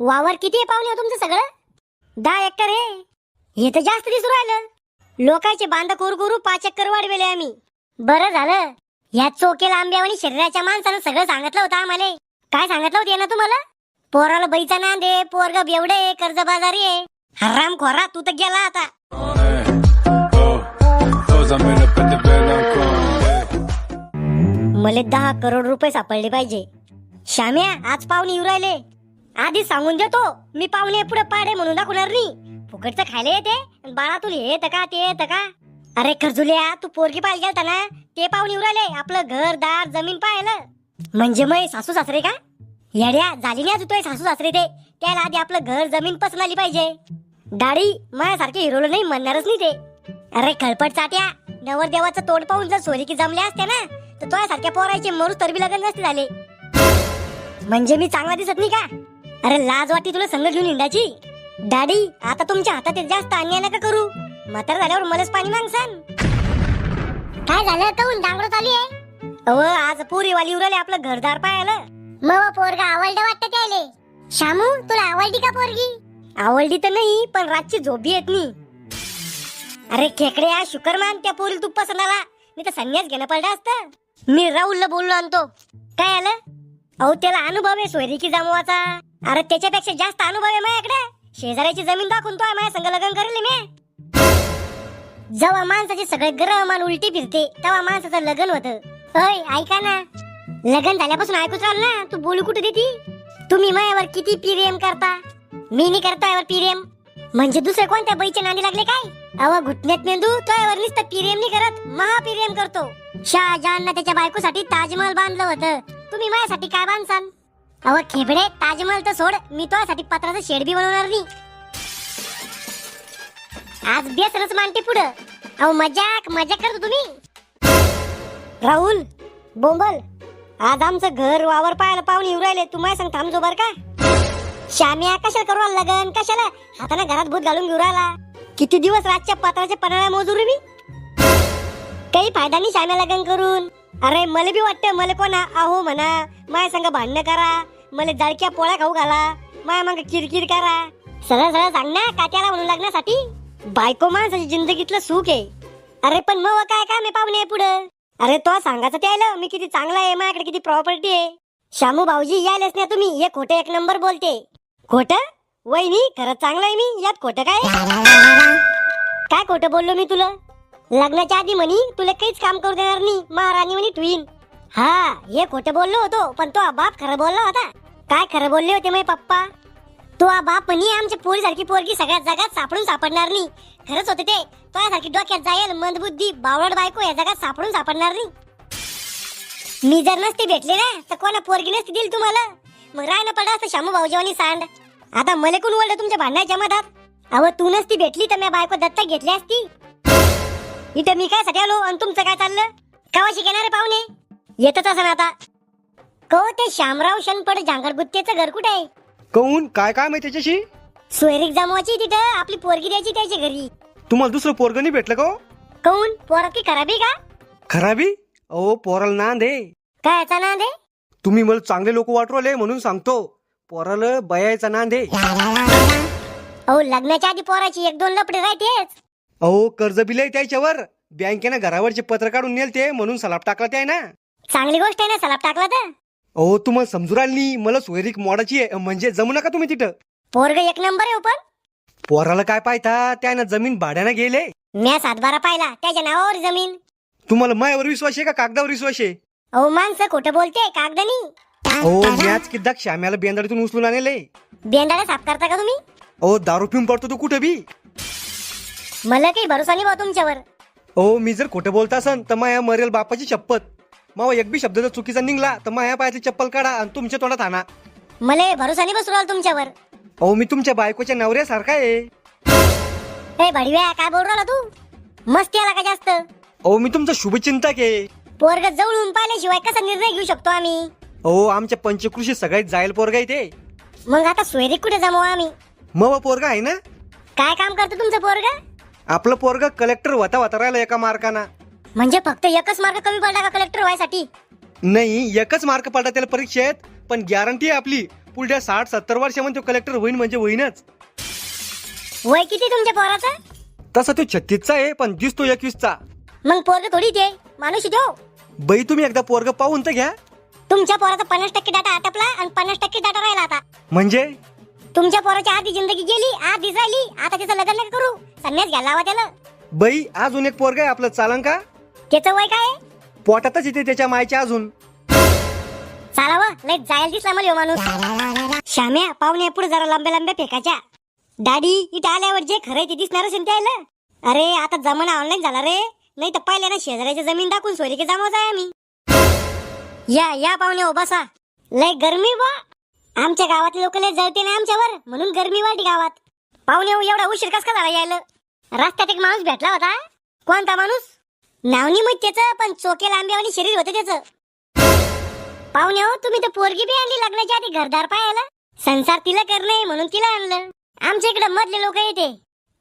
वावर किती आहे पाहुणे हो तुमचं सगळं? 10 एकर आहे. हे तर जास्त दिसू राहिलं. लोकांचे बांध करू करू 5 एकर वाढवेले आम्ही. बरं झालं या चोकेला आंब्यावानी शरीराच्या माणसानं सगळं सांगितलं होतं आम्हाला. काय सांगितलं होतं ना तुम्हाला? पोराला बैचा नांदे, पोरग बेवडे, कर्जबाजारी आहे. हराम खोरा तू तर गेला आता. मला 10 करोड रुपये सापडले पाहिजे. श्याम्या आज पाहुणे येऊ राहिले. आधी सांगून देतो मी पाहुणे पुढे पाडे म्हणून दाखवणार नाही. फुकटचं खायला येते बाळा तुला हे येतं का ते येतं का? अरे खरजुल्या तू पोरगी पाहिजे गेलता ना ते पाहुणे येऊ राहिले. आपलं घर दार जमीन पाहिलं म्हणजे मग सासू सासरे का? येड्या झाली नाही अजून सासू सासरे ते. त्याला आधी आपलं घर जमीन पसंत आली पाहिजे. दाढी माझ्यासारखे हिरोला नाही म्हणणारच नाही ते. अरे खळपट चाट्या नवरदेवाचं तोंड पाहून जर सोरी की जमल्या असत्या ना तर तुझ्यासारख्या पोरायचे मरूस तरबी लग्न नसते झाले. म्हणजे मी चांगला दिसत नाही का? अरे लाज वाटते तुला संग घेऊन हिंडाची. दाढी आता तुमच्या हातात जास्त अन्याय नका करू. म्हातार झाल्यावर मलाच पाणी मागसान. काय झालं काऊन डांगडो चालू आहे? अव आज पोरीवाली उराले आपलं घरदार पाहायला. मग पोरगा आवडलं वाटतं त्याले. शामू तुला आवडली का पोरगी? आवडली तर नाही पण रातची झोपी येत नाही. अरे खेकड्या शुक्रमान त्या पोरी तू पसंत आला मी तर संन्यास घेणं पडलं असतं. मी राहुलला बोललो आणतो. काय आलं? अहो त्याला अनुभव आहे सोयरीकी जमवाचा. अरे त्याच्यापेक्षा जास्त अनुभव आहे माझ्याकडे. शेजाऱ्याची जमीन दाखवून तो माझ्या संग लग्न करेल मी. जेव्हा माणसाचे सगळे ग्रह मान उलटी फिरते तेव्हा माणसाचं लग्न होतं. होय ऐका ना लग्न झाल्यापासून ऐकूच राहिल ना तू बोलू कुठे देती? तुम्ही माझ्यावर किती प्रेम करता. मी नाही करतो यावर प्रेम. म्हणजे दुसरे कोणत्या बाईच्या नांदी लागले काय? अव घुटण्यात मेंदू तो यावर नुसतं प्रेम नाही करत महाप्रेम करतो. शहाजहाननं त्याच्या बायकोसाठी ताजमहल बांधलं होतं. तुम्ही माझ्यासाठी काय बांधसान? अव खेबडे ताजमहल तर सोड मी तुझ्यासाठी पत्राचं शेड बी बनवणार नाही. आज बेसरच मानते पुढं. अहो मजाक मजाक करतो तुम्ही. राहुल बोंबल आज आमचं घर वावर पाहायला पाहुणे येऊ राहिले. तू माझ्या सांग थांबजो बर का? श्याम्या कशाला करू लगन? कशाला हाताने घरात भूत घालून घेऊ राहिला? किती दिवस रातच्या पत्राच्या पन्हाळ्या मोजू मी. काही फायदा नाही श्याम्या लगन करून. अरे मला बी वाटतं मला कोणा अहो म्हणा माझ्या संग भांडणं करा. मला जळक्या पोळ्या खाऊ घाला. माझ्या मग किरकिर करा. सरळ सरळ सांग ना काट्याला म्हणून लग्नासाठी. बायको माणसाची जिंदगीतलं सुख आहे. अरे पण मग काय काम आहे पाहुणे पुढं? अरे तो सांगायचं त्याला मी किती चांगला आहे माझ्याकडे किती प्रॉपर्टी आहे. शामू भाऊजी यायलाच ना तुम्ही. हे खोटं एक नंबर बोलते. खोटं? वहिनी खरंच चांगलं आहे मी. यात खोटं काय? काय खोटं बोललो मी तुला? लग्नाच्या आधी म्हणी तुला काहीच काम करू देणार नाही महाराणी म्हणी ट्विन. हा हे खोटं बोललो होतो पण तो बाप खरं बोलला होता. काय खरं बोलले होते माझे पप्पा? तो बाप म्हणी आमच्या पोरीसारखी पोरगी सगळ्यात जगात सापडून सापडणार नाही. खरंच होते ते. तुझ्यासारखी डोक्यात जाईल मंदबुद्धी बावळट बायको या जगात सापडून सापडणार नाही. मी जर नसते भेटले ना तर कोणा पोरगी नसती दिली तुम्हाला. मग रायनं पडलं असतं शामू भाऊजीवानी सांड. आता मला कोण ओळलं तुमच्या भांडणाच्या मधात? अहो तू नसती भेटली तर मी बायको दत्तक घेतली असती. इथं मी काय साठी आलो आणि तुमचं काय चाललं? कवाशी घेणारे पाहुणे येतच असं आता. कहो ते शामराव शनपड झांगडगुत्तेचं घर कुठे आहे? कहून काय काय माहिती त्याच्याशी? सोयरीक जमवायची तिथं आपली पोरगी द्यायची त्याच्या घरी. तुम्हाला दुसरं पोरग नाही भेटलं का? कहून पोरा की खराबी का? खराबी? अहो पोराला नांद आहे. काय याचा नांद आहे? तुम्ही मला चांगले लोक वाटवले म्हणून सांगतो. पोराला बयाचा नांद आहे. अहो लग्नाच्या आधी पोराची 1-2 लपडे राहतेच. अहो कर्ज बिल आहे त्याच्यावर. बँकेनं घरावरचे पत्र काढून नेलते म्हणून सलाप टाकला ते ना. चांगली गोष्ट आहे ना सलाप टाकला तर. अहो तुम्हाला समजू राहिली नाही मला सोयरीक मोडाची आहे म्हणजे जमू नका तुम्ही तिथं. पोरग 1 नंबर आहे पण. पोराला काय पाहता त्यानं जमीन भाड्यानं गेले. म्या 7-12 पाहिला त्याच्या नावावर जमीन. तुम्हाला मायावर विश्वास आहे का कागदावर विश्वास आहे? अहो माणसं खोटं बोलते कागदानी. अहो मॅच किद्दा श्याम्याला बेंदाडीतून उचलून आणले. बेंदाडा साफ करता का तुम्ही? अहो दारू पिऊन पडतो तू कुठं बी. मला काही भरोसा नाही बा तुमच्यावर. अहो मी जर खोटं बोलता असन तर माया मरेल बापाची शपथ. मावा एक बी शब्द जर चुकीचा निघला तर माया पायाची चप्पल काढा आणि तुमच्या तोंडात आणा. मला भरोसा नाही बसू राहिला तुमच्यावर. अहो मी तुमच्या बायकोच्या नवऱ्यासारखा आहे. ए भडव्या काय बोल राहिला तू? मस्ती आला का जास्त? अहो मी तुमचा शुभचिंतक आहे. पोरग जवळून पाहिल्याशिवाय कसा निर्णय घेऊ शकतो आम्ही? अहो आमच्या पंचकृषी सगळ्यात जायल पोरगा आहे ते. मग आता सोयरीक कुठे जमवा आम्ही? मग पोरगा आहे ना. काय काम करतो तुमचं पोरग? आपलं पोरगा कलेक्टर होता राहिला एका मार्काना. म्हणजे फक्त एकच मार्क कमी पडला का कलेक्टर व्हायसाठी? नाही एकच मार्क पडला त्याला परीक्षेत पण गॅरंटी आहे आपली पुढल्या 60-70 वर्षामध्ये तो कलेक्टर होईन म्हणजे होईनच. वय किती तुमच्या पोराचं? तसा तो 36चा आहे पण दिसतो 21चा. मग पोरग थोडी ते माणूस देऊ. बाई तुम्ही एकदा पोरग पाहून तर घ्या. तुमच्या पोराचा 50% डाटा आटपला आणि 50% डाटा राहिला आता. म्हणजे तुमच्या पोराची आधी जिंदगी गेली, आधीच राहिली. आता त्याचं लग्न नका करू, संन्यास घ्यायला हवा त्याला. बाई अजून एक पोरग आहे आपलं, चालन का? त्याचं वय काय? पोटातच येते त्याच्या मायच्या अजून. चालावं लय जायला दिसला मला ह्यो माणूस. श्याम्या पाहुणे पुढे जरा लांब्या लांब्या फेकायच्या. डॅडी इथं आल्यावर जे खरंय ते दिसणार असेल त्याला. अरे आता जमाना ऑनलाईन झाला रे, नाही तर पहिले ना शेजाऱ्याची जमीन दाखवून सोयरी की जमावत आहे आम्ही. या पाहुणे हो बसा. लय गरमी बा. आमच्या गावातले लोक लय जळते ना आमच्यावर, म्हणून गरमी वाढली गावात. पाहुणे हो एवढा उशीर कस का झाला यायला? रस्त्यात एक माणूस भेटला होता. कोणता माणूस? नाव नाही माहित त्याचं, पण चोके लांब्यावानी शरीर होतं त्याचं. पाहुणे हो तुम्ही तर पोरगी बी आणली लग्नाच्या आधी घरदार पाहायला. संसार तिला करणे म्हणून तिला आणलं. आमच्या इकडे मधले लोक येते.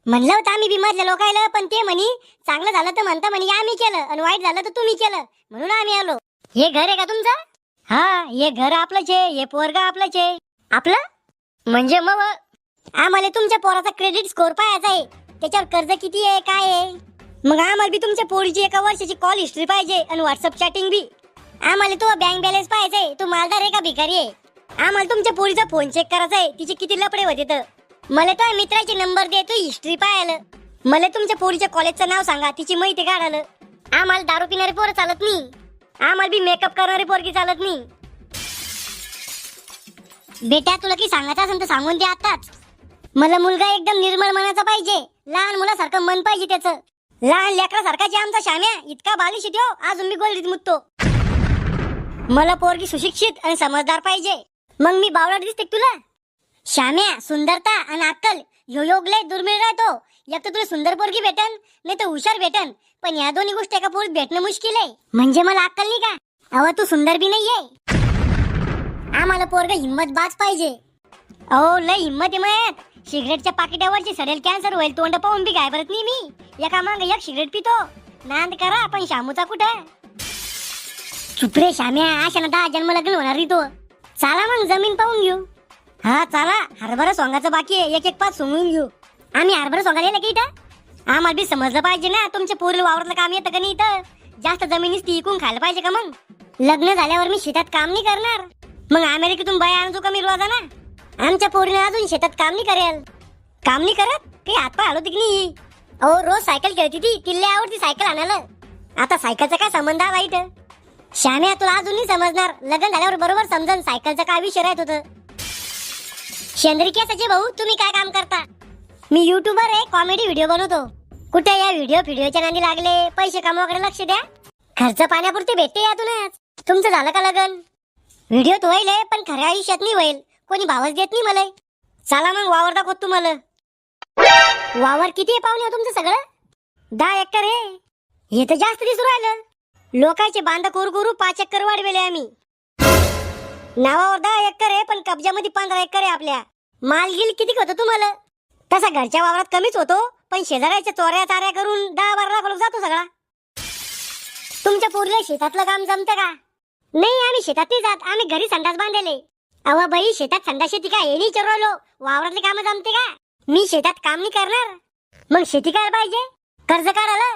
म्हणलं होतं आम्ही बी मधले लोकायला, पण ते म्हणी चांगलं झालं तर म्हणता म्हणे आम्ही केलं आणि वाईट झालं तर तुम्ही केलं म्हणून आम्ही आलो. हे घर आहे का तुमचं? हा हे घर आपलंच आहे, हे पोरगा आपलंच आहे. आपलं म्हणजे मग आम्हाला तुमच्या पोराचा क्रेडिट स्कोअर पाहायचा आहे. त्याच्यावर कर्ज किती आहे काय आहे. मग आम्हाला बी तुमच्या पोरीची 1 वर्षाची कॉल हिस्ट्री पाहिजे आणि व्हॉट्सअप चॅटिंग बी. आम्हाला तो बँक बॅलन्स पाहिजे. तू मालदार आहे का भिकारी आहे. आम्हाला तुमच्या पोरीचा फोन चेक करायचा आहे, तिचे किती लपडे होते तर. मला तो मित्राचे नंबर दे, तू हिस्ट्री पाहायला. मला तुमच्या पोरीच्या कॉलेजचं नाव सांगा, तिची माहिती काढायला. आम्हाला दारू पिणारी पोरं चालत नाही. आम्हाला बी मेकअप करणारी पोरगी चालत नाही. बेटा तुला की सांगायचं असेल तर सांगून दे आताच. मला मुलगा एकदम निर्मळ मनाचा पाहिजे, लहान मुलासारखं मन पाहिजे त्याचं. लहान लेकरासारखा जे आमचा श्याम्या इतका बालिश ठेव, अजून मी गोल्डीत मुततो. मला पोरगी सुशिक्षित आणि समजदार पाहिजे. मग मी बावळट दिसते तुला? श्याम्या सुंदरता आणि अक्कल ह्यो योग लय दुर्मिळ राहतो. एक तर तुला सुंदर पोरगी भेटन, नाही तर हुशार भेटन, पण या दोन्ही गोष्टी एका पोरीत भेटणं मुश्किल आहे. म्हणजे मला अक्कल नाही का? अहो तू सुंदर बी नाहीये. आम्हाला पोरगा हिम्मत बाज पाहिजे. अहो लय हिम्मत आहे मयात. सिगरेटच्या पाकिटावरची सडेल कॅन्सर होईल तोंड पाहून बी घाबरत नाही मी. एका माग एक सिगरेट पितो. नांद करा पण शामूचा कुठं? चुप रे श्याम्या, अशा ना 10 जन्म लग्न होणार रे तो. चला मग जमीन पाहून घेऊ. हा चला, हरभरा सोंगाचं बाकी आहे, 1-1 पाच सोंगून घेऊ. आम्ही हरभरा सोंगायला येईल की इथं? आम्हाला बी समजलं पाहिजे ना तुमच्या पोरीला वावरातलं काम येतं का नाही. इथं जास्त जमिनीच ती इकून खायला पाहिजे का? मग लग्न झाल्यावर मी शेतात काम नाही करणार. मग अमेरिकेतून बाया आणतो का मी रोजाना? आमच्या पोरीने अजून शेतात काम नाही करेल. काम नाही करत काही हातपाय हलवते की नाही? अहो रोज सायकल खेळती ती, तिला आवडती सायकल आणायला. आता सायकलचा काय संबंध आला इथं? श्याम्या तुला अजून नाही समजणार, लग्न झाल्यावर बरोबर समजन सायकलचा काय विषय राहत होतं. शेंद्री केसाचे भाऊ तुम्ही काय काम करता? मी युट्यूबर आहे, कॉमेडी व्हिडिओ बनवतो. कुठे या व्हिडिओच्या नांदी लागले? पैसे कमवाकडे लक्ष द्या. खर्च पाण्यापुरते भेटते यातूनच. तुमचं झालं का लग्न? व्हिडिओ तो होईल पण खऱ्या आयुष्यात नाही होईल. कोणी भावच देत नाही मला. चला मग वावर दाखवत तुम्हाला. वावर किती आहे पाहुणे तुमचं सगळं? 10 एकर आहे. हे तर जास्त दिसू राहिलं. लोकांचे बांध करू 5 एकर वाढवेले आम्ही. नावावर 10 एकर आहे पण कब्जामध्ये 15 एकर आहे आपल्या. मालगिल किती होतं तुम्हाला? तसा घरच्या वावरात कमीच होतो, पण शेजाऱ्याच्या चोऱ्या चाऱ्या करून 10-12 लाख जातो सगळा. तुमच्या पोरीला शेतातलं काम जमतं का? नाही आम्ही शेतात नाही जात, आम्ही घरी संडास बांधले. अव बाई शेतात संडास शेती का हे नाही विचारलो. वावरातले काम जमते का? मी शेतात काम नाही करणार. मग शेती करायला पाहिजे, कर्ज काढायला.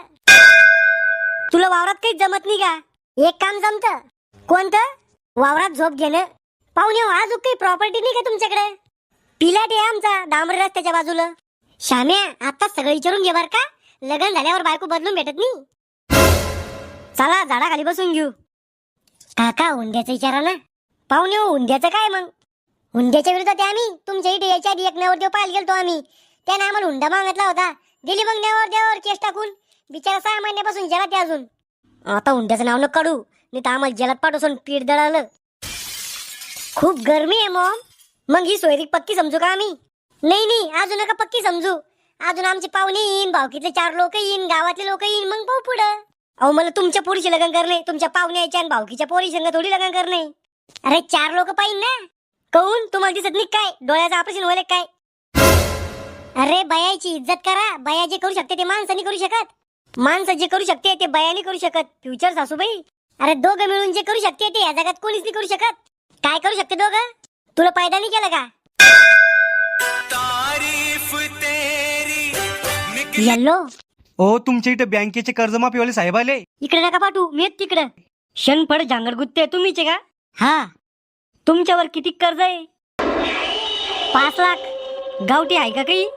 तुला वावरात काहीच जमत नाही का? एक काम जमतं. कोणतं? वावरात झोप घेणं. पाहुणे अजून काही प्रॉपर्टी नाही का तुमच्याकडे? पिलाट आहे आमचा डांबरी रस्त्याच्या बाजूला. श्याम्या आता सगळं विचारून घे बर का, लग्न झाल्यावर बायको बदलून भेटत नाही. चला झाडाखाली बसून घेऊ. काका हुंड्याचं विचारा ना. पाहुणे हुंड्याचं काय? मग हुंड्याच्या विरोधात आम्ही तुमच्या इथे याच्या आधी एक नवरदेव पाहायला गेलतो आम्ही. त्याने आम्हाला हुंडा मागितला होता, दिली मग नवरदेवावर केस टाकून. बिचारा 6 महिन्यापासून जेलात आहे अजून. आता हुंड्याचं नाव न काढू, नाही तर आम्हाला जेलात पाठवून पीठ दळालं. खूप गरमी आहे मग ही सोयरी पक्की समजू का आम्ही? नाही अजून नका पक्की समजू. अजून आमचे पाहुणे येईन, भावकीतले 4 लोक येईन, गावातले लोक येईन, मग पाहू पुढं. अहो मला तुमच्या पोरीशी लग्न करणे, तुमच्या पाहुण्याच्या आणि भावकीच्या पोरी संग थोडी लग्न करणे. अरे 4 लोक पाहिजे ना. कहून तुम्हाला दिसत नाही काय डोळ्याचं ऑपरेशन व्हायला काय? अरे बयाची इज्जत करा. बया जे करू शकते ते माणसाने करू शकत. माणसं जे करू शकते ते बयाने करू शकत. फ्युचर सासूबाई. अरे दोघं मिळून जे करू शकते ते या जगात कोणीच नाही करू शकत. काय करू शकते दोघं? तुला फायदा नाही केला का? येल्लो हो तुमच्या इथे बँकेचे कर्जमाफीवाले साहेब आले. इकडे नका पाठवू, मी तिकडं. क्षणफड झांगड गुत्ते तुम्हीचे का? हा. तुमच्यावर किती कर्ज आहे? 5 लाख. गावठी आहे का काही?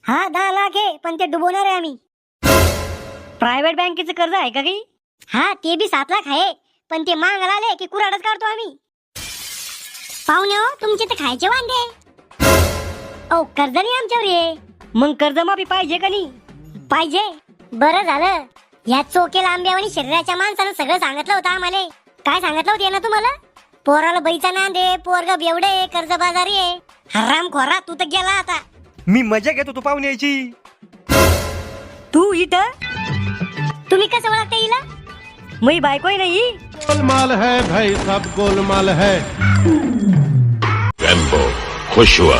हा 10 लाख आहे, पण ते डुबवणार आहे आम्ही. प्रायव्हेट बँकेचं कर्ज आहे का काही? हा ते बी 7 लाख आहे, पण ते मागायला आले की कुराडच काढतो आम्ही. पाहुणे हो, तुमचे तर खायचे वांदे. ओ कर्ज नाही आमच्यावर आहे. मग कर्जमाफी पाहिजे का नाही? पाहिजे. बरं झालं या चोकेला आंब्यावानी शरीराच्या माणसानं सगळं सांगितलं होतं आम्हाला. काय सांगितलं होतं ना तुम्हाला? पोराला बैचा नांदे, पोरग बेवडे, कर्ज बाजारी आहे. हराम खोरा, तू तर गेला आता. मी मजा घेत होतो पाहुणे यायची. तू इथं? तुम्ही कसं ओळखता हिला? मी बायकोय नाही. गोलमाल है भाई, सब गोलमाल है. रैम्बो खुश हुआ.